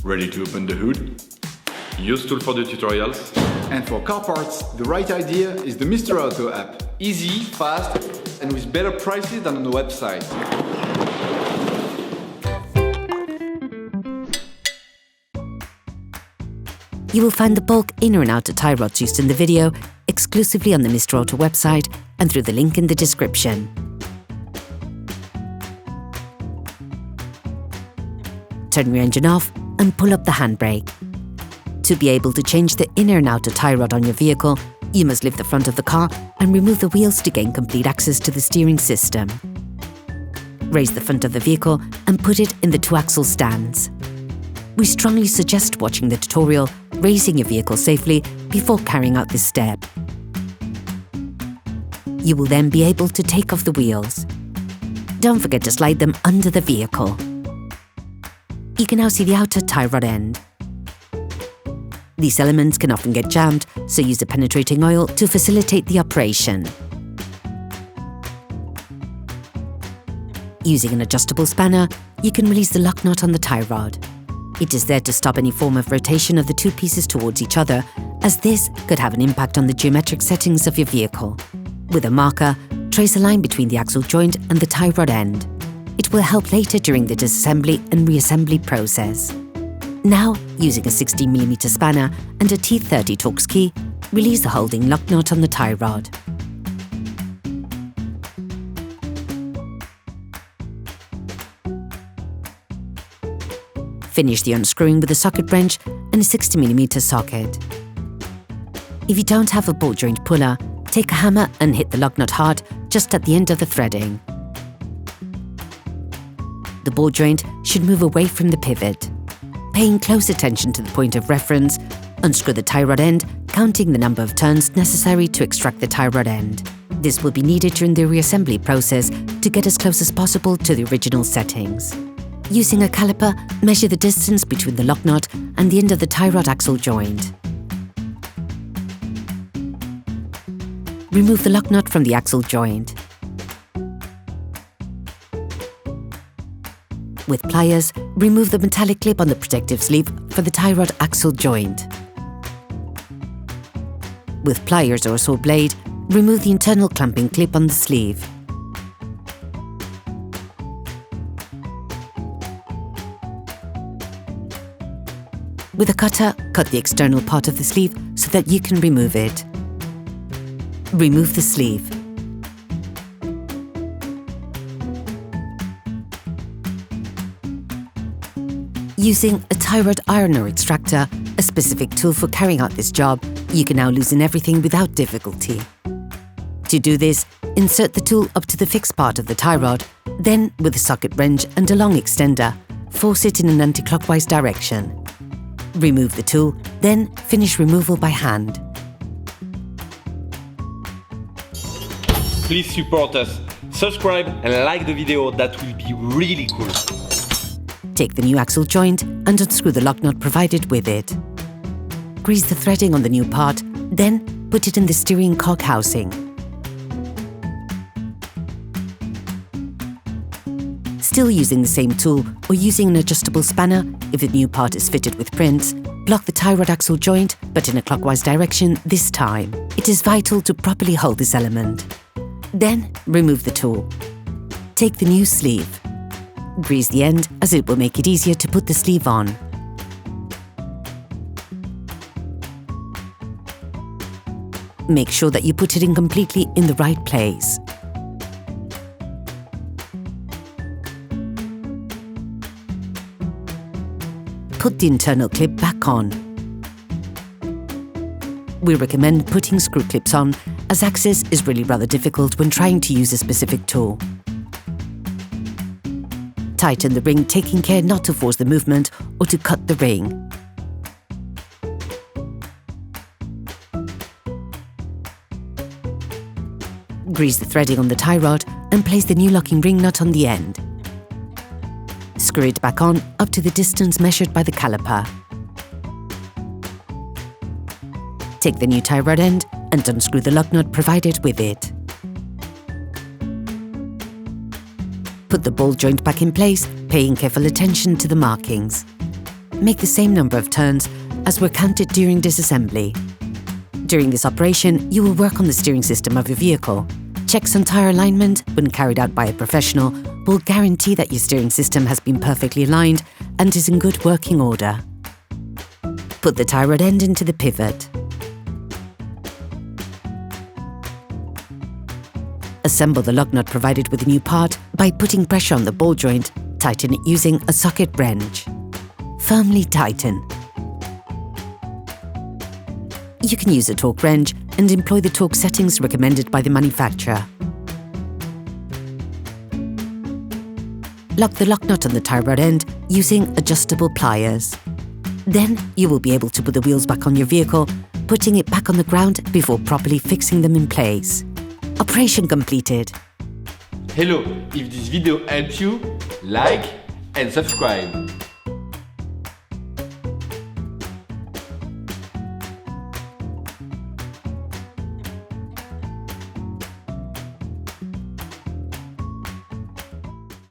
Ready to open the hood? UseTool for the tutorials. And for car parts, the right idea is the Mr. Auto app. Easy, fast, and with better prices than on the website. You will find the bulk inner and outer tie rods used in the video exclusively on the Mr. Auto website and through the link in the description. Turn your engine off and pull up the handbrake. To be able to change the inner and outer tie rod on your vehicle, you must lift the front of the car and remove the wheels to gain complete access to the steering system. Raise the front of the vehicle and put it in the two-axle stands. We strongly suggest watching the tutorial, raising your vehicle safely before carrying out this step. You will then be able to take off the wheels. Don't forget to slide them under the vehicle. You can now see the outer tie rod end. These elements can often get jammed, so use a penetrating oil to facilitate the operation. Using an adjustable spanner, you can release the lock nut on the tie rod. It is there to stop any form of rotation of the two pieces towards each other, as this could have an impact on the geometric settings of your vehicle. With a marker, trace a line between the axle joint and the tie rod end. It will help later during the disassembly and reassembly process. Now, using a 16mm spanner and a T30 Torx key, release the holding lock nut on the tie rod. Finish the unscrewing with a socket wrench and a 60mm socket. If you don't have a ball joint puller, take a hammer and hit the lock nut hard just at the end of the threading. The ball joint should move away from the pivot. Paying close attention to the point of reference, unscrew the tie rod end, counting the number of turns necessary to extract the tie rod end. This will be needed during the reassembly process to get as close as possible to the original settings. Using a caliper, measure the distance between the lock nut and the end of the tie rod axle joint. Remove the lock nut from the axle joint. With pliers, remove the metallic clip on the protective sleeve for the tie rod axle joint. With pliers or a saw blade, remove the internal clamping clip on the sleeve. With a cutter, cut the external part of the sleeve so that you can remove it. Remove the sleeve. Using a tie rod ironer extractor, a specific tool for carrying out this job, you can now loosen everything without difficulty. To do this, insert the tool up to the fixed part of the tie rod, then with a socket wrench and a long extender, force it in an anti-clockwise direction. Remove the tool, then finish removal by hand. Please support us, subscribe and like the video, that will be really cool. Take the new axle joint and unscrew the lock nut provided with it. Grease the threading on the new part, then put it in the steering cog housing. Still using the same tool or using an adjustable spanner, if the new part is fitted with prints, block the tie rod axle joint, but in a clockwise direction this time. It is vital to properly hold this element. Then remove the tool. Take the new sleeve. Grease the end, as it will make it easier to put the sleeve on. Make sure that you put it in completely in the right place. Put the internal clip back on. We recommend putting screw clips on, as access is really rather difficult when trying to use a specific tool. Tighten the ring, taking care not to force the movement or to cut the ring. Grease the threading on the tie rod and place the new locking ring nut on the end. Screw it back on up to the distance measured by the caliper. Take the new tie rod end and unscrew the lock nut provided with it. Put the ball joint back in place, paying careful attention to the markings. make the same number of turns as were counted during disassembly. During this operation, you will work on the steering system of your vehicle. Checks on tyre alignment, when carried out by a professional, will guarantee that your steering system has been perfectly aligned and is in good working order. Put the tie rod end into the pivot. Assemble the lug nut provided with the new part by putting pressure on the ball joint. Tighten it using a socket wrench. Firmly tighten. You can use a torque wrench and employ the torque settings recommended by the manufacturer. Lock the lock nut on the tie rod end using adjustable pliers. Then you will be able to put the wheels back on your vehicle, putting it back on the ground before properly fixing them in place. Operation completed. Hello, if this video helps you, like and subscribe.